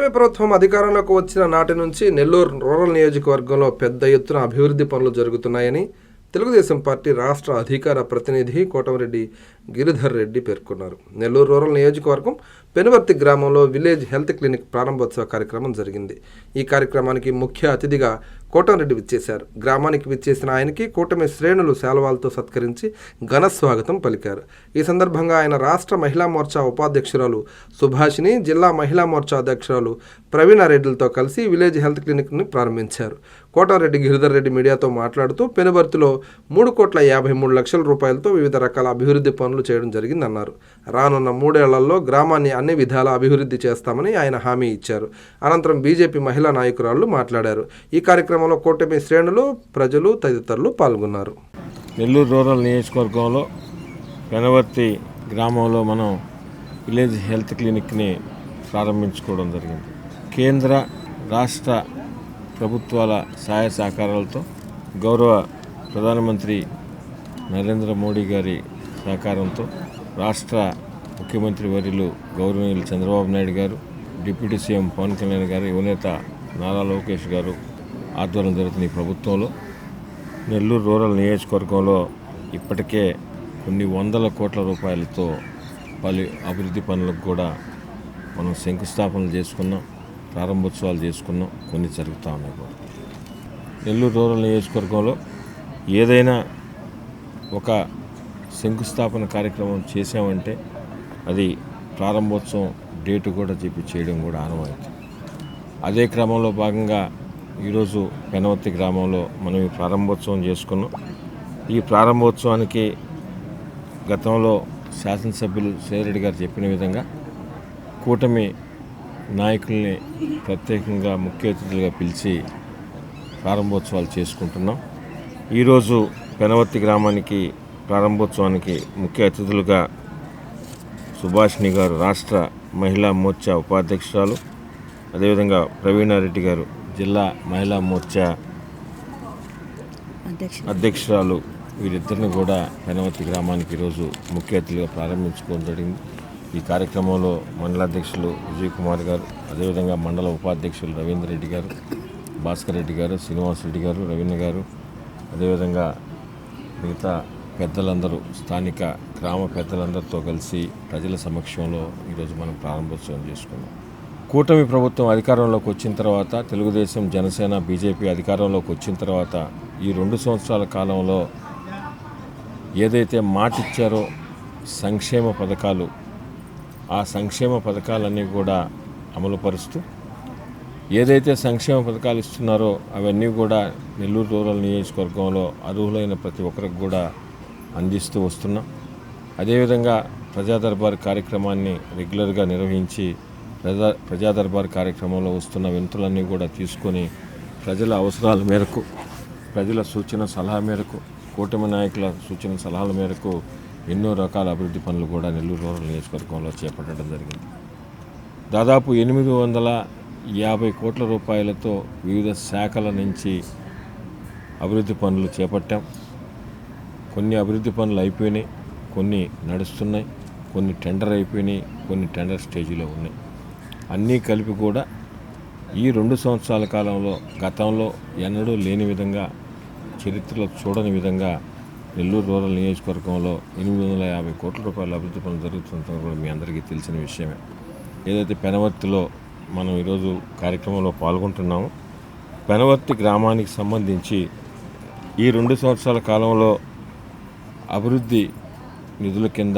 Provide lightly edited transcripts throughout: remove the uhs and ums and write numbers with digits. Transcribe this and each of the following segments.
కూటమి ప్రభుత్వం అధికారంలోకి వచ్చిన నాటి నుంచి నెల్లూరు రూరల్ నియోజకవర్గంలో పెద్ద ఎత్తున అభివృద్ధి పనులు జరుగుతున్నాయని తెలుగుదేశం పార్టీ రాష్ట్ర అధికార ప్రతినిధి కోటమిరెడ్డి గిరిధర్ రెడ్డి పేర్కొన్నారు. నెల్లూరు రూరల్ నియోజకవర్గం పెనువర్తి గ్రామంలో విలేజ్ హెల్త్ క్లినిక్ ప్రారంభోత్సవ కార్యక్రమం జరిగింది. ఈ కార్యక్రమానికి ముఖ్య అతిథిగా కోటమిరెడ్డి విచ్చేశారు. గ్రామానికి విచ్చేసిన ఆయనకి కూటమి శ్రేణులు శాలువాలతో సత్కరించి ఘన స్వాగతం పలికారు. ఈ సందర్భంగా ఆయన రాష్ట్ర మహిళా మోర్చా ఉపాధ్యక్షురాలు సుభాషిని, జిల్లా మహిళా మోర్చా అధ్యక్షురాలు ప్రవీణారెడ్డిలతో కలిసి విలేజ్ హెల్త్ క్లినిక్ని ప్రారంభించారు. కోటమిరెడ్డి గిరిధర్ రెడ్డి మీడియాతో మాట్లాడుతూ పెనుబర్తిలో 3,53,00,000 రూపాయలతో వివిధ రకాల అభివృద్ధి పనులు చేయడం జరిగిందన్నారు. రానున్న 3 ఏళ్లలో గ్రామాన్ని అన్ని విధాలా అభివృద్ధి చేస్తామని ఆయన హామీ ఇచ్చారు. అనంతరం బీజేపీ మహిళా నాయకురాళ్లు మాట్లాడారు. ఈ కార్యక్రమంలో కూటమి శ్రేణులు, ప్రజలు తదితరులు పాల్గొన్నారు. నెల్లూరు రూరల్ నియోజకవర్గంలో పెనువర్తి గ్రామంలో మనం విలేజ్ హెల్త్ క్లినిక్ని ప్రారంభించుకోవడం జరిగింది. కేంద్ర రాష్ట్ర ప్రభుత్వాల సహాయ సహకారాలతో గౌరవ ప్రధానమంత్రి నరేంద్ర మోడీ గారి సహకారంతో రాష్ట్ర ముఖ్యమంత్రి వర్యులు గౌరవనీయులు చంద్రబాబు నాయుడు గారు, డిప్యూటీ సీఎం పవన్ కళ్యాణ్ గారు, యువనేత నారా లోకేష్ గారు ఆధ్వర్యం జరుగుతున్న ఈ ప్రభుత్వంలో నెల్లూరు రూరల్ నియోజకవర్గంలో ఇప్పటికే కొన్ని వందల కోట్ల రూపాయలతో పలు అభివృద్ధి పనులకు కూడా మనం శంకుస్థాపనలు చేసుకున్నాం, ప్రారంభోత్సవాలు చేసుకున్నాం, కొన్ని జరుగుతూ ఉన్నాయి కూడా. నెల్లూరు రూరల్ నియోజకవర్గంలో ఏదైనా ఒక శంకుస్థాపన కార్యక్రమం చేసామంటే అది ప్రారంభోత్సవం డేటు కూడా చెప్పి చేయడం కూడా ఆనవాయితీ. అదే క్రమంలో భాగంగా ఈరోజు పెనువర్తి గ్రామంలో మనం ఈ ప్రారంభోత్సవం చేసుకున్నాం. ఈ ప్రారంభోత్సవానికి గతంలో శాసనసభ్యులు సేరెడ్డి గారు చెప్పిన విధంగా కూటమి నాయకుల్ని ప్రత్యేకంగా ముఖ్య అతిథులుగా పిలిచి ప్రారంభోత్సవాలు చేసుకుంటున్నాం. ఈరోజు పెనువర్తి గ్రామానికి ప్రారంభోత్సవానికి ముఖ్య అతిథులుగా సుభాషిని గారు రాష్ట్ర మహిళా మోర్చా ఉపాధ్యక్షురాలు, అదేవిధంగా ప్రవీణారెడ్డి గారు జిల్లా మహిళా మోర్చా అధ్యక్షురాలు, వీరిద్దరిని కూడా పెనువర్తి గ్రామానికి ఈరోజు ముఖ్య అతిథులుగా ప్రారంభించుకోవడం జరిగింది. ఈ కార్యక్రమంలో మండలాధ్యక్షులు విజయ్ కుమార్ గారు, అదేవిధంగా మండల ఉపాధ్యక్షులు రవీంద్ర రెడ్డి గారు, భాస్కర్ రెడ్డి గారు, శ్రీనివాస్ రెడ్డి గారు, రవీంద్ర గారు, అదేవిధంగా మిగతా పెద్దలందరూ, స్థానిక గ్రామ పెద్దలందరితో కలిసి ప్రజల సమక్షంలో ఈరోజు మనం ప్రారంభోత్సవం చేసుకున్నాం. కూటమి ప్రభుత్వం అధికారంలోకి వచ్చిన తర్వాత, తెలుగుదేశం, జనసేన, బీజేపీ అధికారంలోకి వచ్చిన తర్వాత ఈ 2 సంవత్సరాల కాలంలో ఏదైతే మాట ఇచ్చారో సంక్షేమ పథకాలు, ఆ సంక్షేమ పథకాలన్నీ కూడా అమలుపరుస్తూ ఏదైతే సంక్షేమ పథకాలు ఇస్తున్నారో అవన్నీ కూడా నెల్లూరు రూరల్ నియోజకవర్గంలో అర్హులైన ప్రతి ఒక్కరికి కూడా అందిస్తూ వస్తున్నాం. అదేవిధంగా ప్రజా దర్బార్ కార్యక్రమాన్ని రెగ్యులర్గా నిర్వహించి ప్రజా దర్బార్ కార్యక్రమంలో వస్తున్న వినతులన్నీ కూడా తీసుకొని ప్రజల అవసరాల మేరకు, ప్రజల సూచన సలహా మేరకు, కూటమి నాయకుల సూచన సలహాల మేరకు ఎన్నో రకాల అభివృద్ధి పనులు కూడా నెల్లూరు రూరల్ నియోజకవర్గంలో చేపట్టడం జరిగింది. దాదాపు 850 కోట్ల రూపాయలతో వివిధ శాఖల నుంచి అభివృద్ధి పనులు చేపట్టాం. కొన్ని అభివృద్ధి పనులు అయిపోయినాయి, కొన్ని నడుస్తున్నాయి, కొన్ని టెండర్ అయిపోయినాయి, కొన్ని టెండర్ స్టేజీలో ఉన్నాయి. అన్నీ కలిపి కూడా ఈ 2 సంవత్సరాల కాలంలో గతంలో ఎన్నడూ లేని విధంగా, చరిత్రలో చూడని విధంగా నెల్లూరు రూరల్ నియోజకవర్గంలో 850 కోట్ల రూపాయల అభివృద్ధి పనులు జరుగుతుందని కూడా మీ అందరికీ తెలిసిన విషయమే. ఏదైతే పెనువర్తిలో మనం ఈరోజు కార్యక్రమంలో పాల్గొంటున్నామో, పెనువర్తి గ్రామానికి సంబంధించి ఈ 2 సంవత్సరాల కాలంలో అభివృద్ధి నిధుల కింద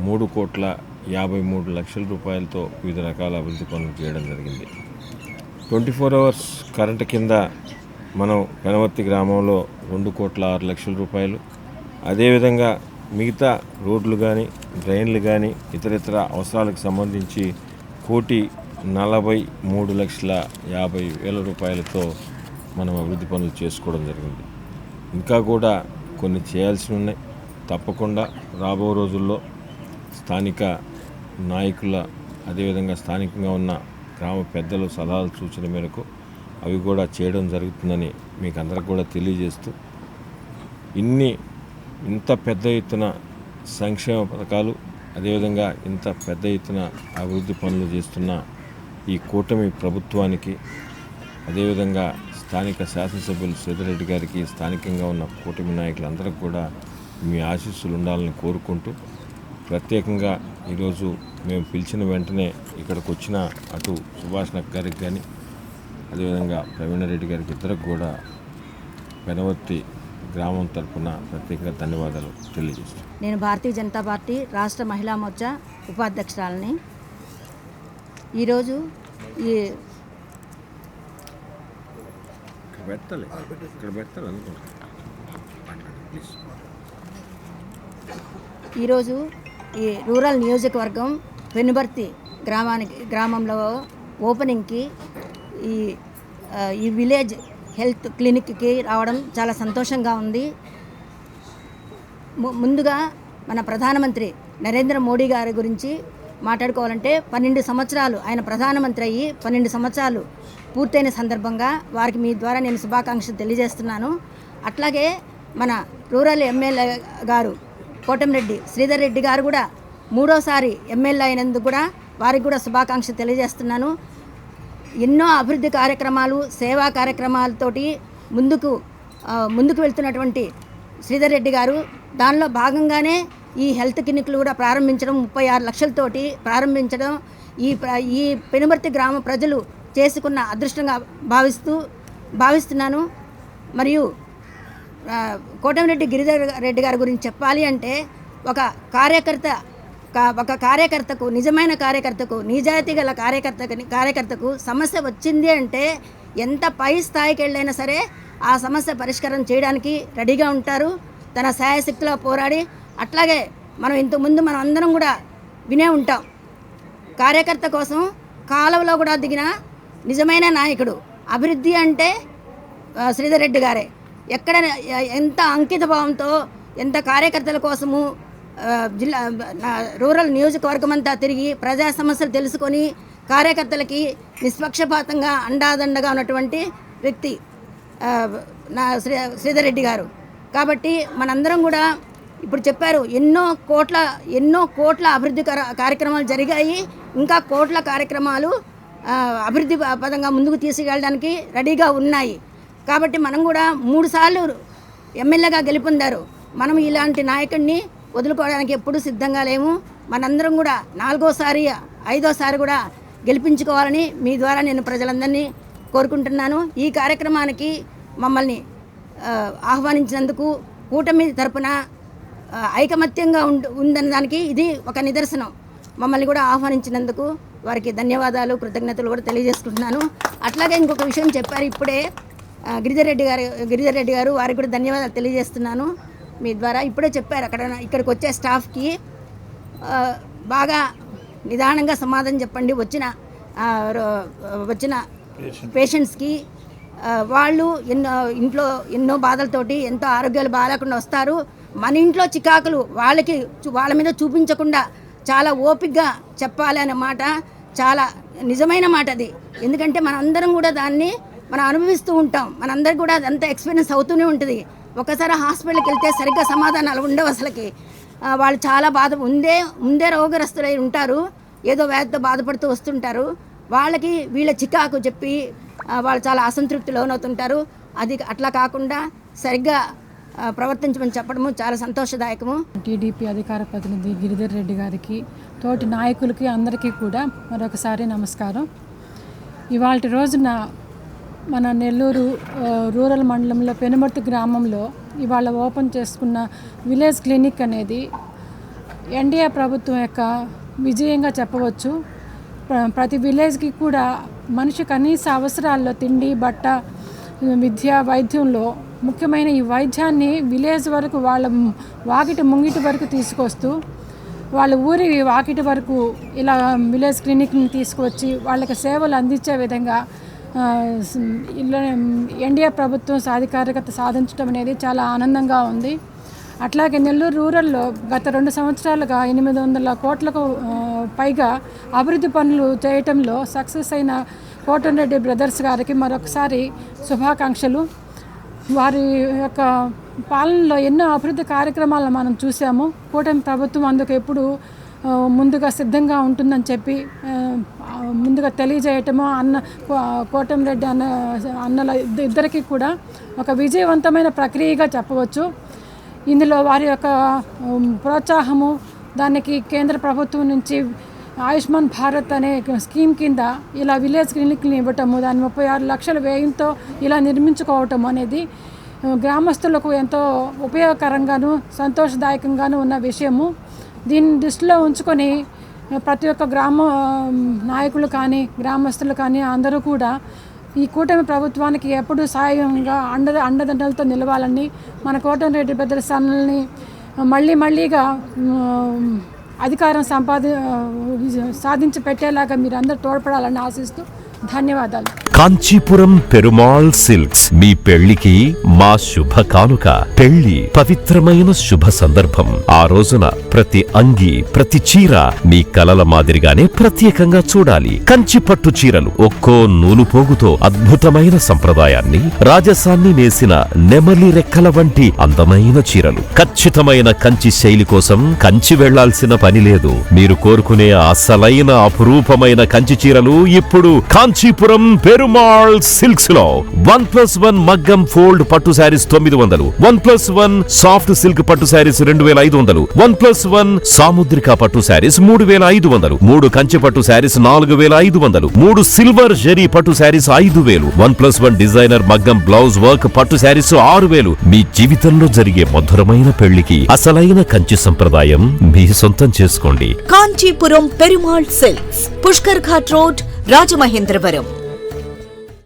3,53,00,000 రూపాయలతో వివిధ రకాల అభివృద్ధి పనులు చేయడం జరిగింది. 24 అవర్స్ కరెంటు కింద మనం పెనువర్తి గ్రామంలో 2,06,00,000 రూపాయలు, అదేవిధంగా మిగతా రోడ్లు కానీ, డ్రైన్లు కానీ, ఇతరితర అవసరాలకు సంబంధించి 1,43,50,000 రూపాయలతో మనం అభివృద్ధి పనులు చేసుకోవడం జరిగింది. ఇంకా కూడా కొన్ని చేయాల్సి ఉన్నాయి. తప్పకుండా రాబో రోజుల్లో స్థానిక నాయకుల, అదేవిధంగా స్థానికంగా ఉన్న గ్రామ పెద్దల సలహాల సూచన మేరకు అవి కూడా చేయడం జరుగుతుందని మీకు అందరికి కూడా తెలియజేస్తూ, ఇంత పెద్ద ఎత్తున సంక్షేమ పథకాలు, అదేవిధంగా ఇంత పెద్ద ఎత్తున అభివృద్ధి పనులు చేస్తున్న ఈ కూటమి ప్రభుత్వానికి, అదేవిధంగా స్థానిక శాసనసభ్యులు శ్రీధర్రెడ్డి గారికి, స్థానికంగా ఉన్న కూటమి నాయకులందరికీ కూడా మీ ఆశీస్సులు ఉండాలని కోరుకుంటూ, ప్రత్యేకంగా ఈరోజు మేము పిలిచిన వెంటనే ఇక్కడికి వచ్చిన అటు సుభాష్ నక్ గారికి కానీ, అదేవిధంగా ప్రవీణరెడ్డి గారికి ఇద్దరికి కూడా పెనవర్తి గ్రామం తరఫున ప్రత్యేకంగా ధన్యవాదాలు తెలియజేస్తాను. నేను భారతీయ జనతా పార్టీ రాష్ట్ర మహిళా మోర్చా ఉపాధ్యక్షురాలని. ఈరోజు ఈరోజు ఈ రూరల్ నియోజకవర్గం పెనుబర్తి గ్రామంలో ఓపెనింగ్కి ఈ విలేజ్ హెల్త్ క్లినిక్కి రావడం చాలా సంతోషంగా ఉంది. ముందుగా మన ప్రధానమంత్రి నరేంద్ర మోడీ గారి గురించి మాట్లాడుకోవాలంటే 12 సంవత్సరాలు ఆయన ప్రధానమంత్రి అయ్యి 12 సంవత్సరాలు పూర్తయిన సందర్భంగా వారికి మీ ద్వారా నేను శుభాకాంక్షలు తెలియజేస్తున్నాను. అట్లాగే మన రూరల్ ఎమ్మెల్యే గారు కోటమిరెడ్డి శ్రీధర్ రెడ్డి గారు కూడా 3వసారి ఎమ్మెల్యే అయినందుకు కూడా వారికి కూడా శుభాకాంక్షలు తెలియజేస్తున్నాను. ఎన్నో అభివృద్ధి కార్యక్రమాలు, సేవా కార్యక్రమాలతోటి ముందుకు వెళ్తున్నటువంటి శ్రీధర్ రెడ్డి గారు దానిలో భాగంగానే ఈ హెల్త్ క్లినిక్లు కూడా ప్రారంభించడం, 36 లక్షలతోటి ప్రారంభించడం ఈ పెనుబర్తి గ్రామ ప్రజలు చేసుకున్న అదృష్టంగా భావిస్తున్నాను. మరియు కోటమిరెడ్డి గిరిధర్ రెడ్డి గారి గురించి చెప్పాలి అంటే ఒక కార్యకర్తకు, నిజమైన కార్యకర్తకు, నిజాయితీ గల కార్యకర్తకు సమస్య వచ్చింది అంటే ఎంత పై స్థాయికి వెళ్ళైనా సరే ఆ సమస్య పరిష్కారం చేయడానికి రెడీగా ఉంటారు, తన శాయశక్తిలో పోరాడి. అట్లాగే మనం అందరం కూడా వినే ఉంటాం, కార్యకర్త కోసం కాలువలో కూడా దిగిన నిజమైన నాయకుడు. అభివృద్ధి అంటే శ్రీధర్ రెడ్డి గారే. ఎక్కడ ఎంత అంకిత భావంతో, ఎంత కార్యకర్తల కోసము రూరల్ నియోజకవర్గం అంతా తిరిగి ప్రజా సమస్యలు తెలుసుకొని కార్యకర్తలకి నిష్పక్షపాతంగా అండాదండగా ఉన్నటువంటి వ్యక్తి శ్రీధర్ రెడ్డి గారు. కాబట్టి మనందరం కూడా ఇప్పుడు చెప్పారు, ఎన్నో కోట్ల అభివృద్ధి కార్యక్రమాలు జరిగాయి, ఇంకా కోట్ల కార్యక్రమాలు అభివృద్ధి పదంగా ముందుకు తీసుకెళ్ళడానికి రెడీగా ఉన్నాయి. కాబట్టి మనం కూడా 3 సార్లు ఎమ్మెల్యేగా గెలుపొందారు. మనం ఇలాంటి నాయకుడిని వదులుకోవడానికి ఎప్పుడూ సిద్ధంగా లేము. మనందరం కూడా 4వసారి 5వసారి కూడా గెలిపించుకోవాలని మీ ద్వారా నేను ప్రజలందరినీ కోరుకుంటున్నాను. ఈ కార్యక్రమానికి మమ్మల్ని ఆహ్వానించినందుకు, కూటమి తరపున ఐకమత్యంగా ఉందన్న దానికి ఇది ఒక నిదర్శనం. మమ్మల్ని కూడా ఆహ్వానించినందుకు వారికి ధన్యవాదాలు, కృతజ్ఞతలు కూడా తెలియజేసుకుంటున్నాను. అట్లాగే ఇంకొక విషయం చెప్పారు ఇప్పుడే గిరిధర్ రెడ్డి గారు, వారికి కూడా ధన్యవాదాలు తెలియజేస్తున్నాను మీ ద్వారా. ఇప్పుడే చెప్పారు, ఇక్కడికి వచ్చే స్టాఫ్కి బాగా నిదానంగా సమాధానం చెప్పండి. వచ్చిన పేషెంట్స్కి వాళ్ళు ఇంట్లో ఎన్నో బాధలతోటి, ఎంతో ఆరోగ్యాలు బాగాలేకుండా వస్తారు. మన ఇంట్లో చికాకులు వాళ్ళ మీద చూపించకుండా చాలా ఓపికగా చెప్పాలి అనే మాట చాలా నిజమైన మాట అది. ఎందుకంటే మనందరం కూడా దాన్ని మనం అనుభవిస్తూ ఉంటాం, మనందరికి కూడా అదంతా ఎక్స్పీరియన్స్ అవుతూనే ఉంటుంది. ఒకసారి హాస్పిటల్కి వెళ్తే సరిగ్గా సమాధానాలు ఉండవు. అసలుకి వాళ్ళు చాలా ముందే రోగగ్రస్తులై ఉంటారు, ఏదో వ్యాధితో బాధపడుతూ వస్తుంటారు. వాళ్ళకి వీళ్ళ చికాకు చెప్పి వాళ్ళు చాలా అసంతృప్తి లోనవుతుంటారు. అది అట్లా కాకుండా సరిగ్గా ప్రవర్తించమని చెప్పడము చాలా సంతోషదాయకము. టీడీపీ అధికార ప్రతినిధి గిరిధర్ రెడ్డి గారికి, తోటి నాయకులకి అందరికీ కూడా మరొకసారి నమస్కారం. ఇవాళ రోజున మన నెల్లూరు రూరల్ మండలంలో పెనుమర్తి గ్రామంలో ఇవాళ ఓపెన్ చేసుకున్న విలేజ్ క్లినిక్ అనేది ఎన్డీఏ ప్రభుత్వం యొక్క విజయంగా చెప్పవచ్చు. ప్రతి విలేజ్కి కూడా మనిషి కనీస అవసరాల్లో తిండి, బట్ట, విద్య, వైద్యంలో ముఖ్యమైన ఈ వైద్యాన్ని విలేజ్ వరకు, వాళ్ళ వాకిటి ముంగిటి వరకు తీసుకొస్తూ, వాళ్ళ ఊరి వాకిటి వరకు ఇలా విలేజ్ క్లినిక్ని తీసుకువచ్చి వాళ్ళకి సేవలు అందించే విధంగా ఎన్డీఏ ప్రభుత్వం సాధికారికత సాధించడం అనేది చాలా ఆనందంగా ఉంది. అట్లాగే నెల్లూరు రూరల్లో గత 2 సంవత్సరాలుగా 800 కోట్లకు పైగా అభివృద్ధి పనులు చేయటంలో సక్సెస్ అయిన కోటమిరెడ్డి బ్రదర్స్ గారికి మరొకసారి శుభాకాంక్షలు. వారి యొక్క పాలనలో ఎన్నో అభివృద్ధి కార్యక్రమాలను మనం చూసాము. కూటమి ప్రభుత్వం అందుకు ఎప్పుడు ముందుగా సిద్ధంగా ఉంటుందని చెప్పి ముందుగా తెలియజేయటము కోటమిరెడ్డి అన్నల ఇద్దరికి కూడా ఒక విజయవంతమైన ప్రక్రియగా చెప్పవచ్చు. ఇందులో వారి యొక్క ప్రోత్సాహము, దానికి కేంద్ర ప్రభుత్వం నుంచి ఆయుష్మాన్ భారత్ అనే స్కీమ్ కింద ఇలా విలేజ్ క్లినిక్ని ఇవ్వటము, దాన్ని 36 లక్షల వ్యయంతో ఇలా నిర్మించుకోవటం అనేది గ్రామస్తులకు ఎంతో ఉపయోగకరంగాను సంతోషదాయకంగాను ఉన్న విషయము. దీన్ని దృష్టిలో ఉంచుకొని ప్రతి ఒక్క గ్రామ నాయకులు కానీ గ్రామస్తులు కానీ అందరూ కూడా ఈ కూటమి ప్రభుత్వానికి ఎప్పుడూ సాయంగా అండదండలతో నిలవాలని, మన కోటమిరెడ్డి పెద్దల స్థానాలని మళ్ళీగా అధికారం సాధించి పెట్టేలాగా మీరు అందరూ తోడ్పడాలని ఆశిస్తూ ధన్యవాదాలు. కాంచీపురం పెరుమాళ్ సిల్క్స్ మీ పెళ్లికి మా శుభ కానుక. పెళ్లి పవిత్రమైన శుభ సందర్భం. ఆ రోజున ప్రతి అంగి, ప్రతి చీర మీ కలల మాదిరిగానే ప్రత్యేకంగా చూడాలి. కంచి పట్టు చీరలు ఒక్కో నూలు పోగుతో అద్భుతమైన సంప్రదాయాన్ని, రాజసాన్ని నేసిన నెమలి రెక్కల వంటి అందమైన చీరలు. ఖచ్చితమైన కంచి శైలి కోసం కంచి వెళ్లాల్సిన పని లేదు. మీరు కోరుకునే అసలైన అపురూపమైన కంచి చీరలు ఇప్పుడు కాంచీపురం పెరుమాళ్ సిల్క్స్ లో 1+1 మగ్గం ఫోల్డ్ పట్టు శారీస్ 900, 1+1 సాఫ్ట్ సిల్క్ పట్టు శారీస్ 2500, 1+1 సాముద్రిక పట్టు శారీస్ 3500, 3 కంచి పట్టు శారీస్ 4500, 3 సిల్వర్ జరీ పట్టు శారీస్ 5000, 1+1 డిజైనర్ మగ్గం బ్లౌజ్ వర్క్ పట్టు శారీస్ 6000. మీ జీవితంలో జరిగే మధురమైన పెళ్లికి అసలైన కంచి సంప్రదాయం మీ సొంతం చేసుకోండి. Kanchipuram Perumal silks, Pushkar ghat road, Rajamahendravaram.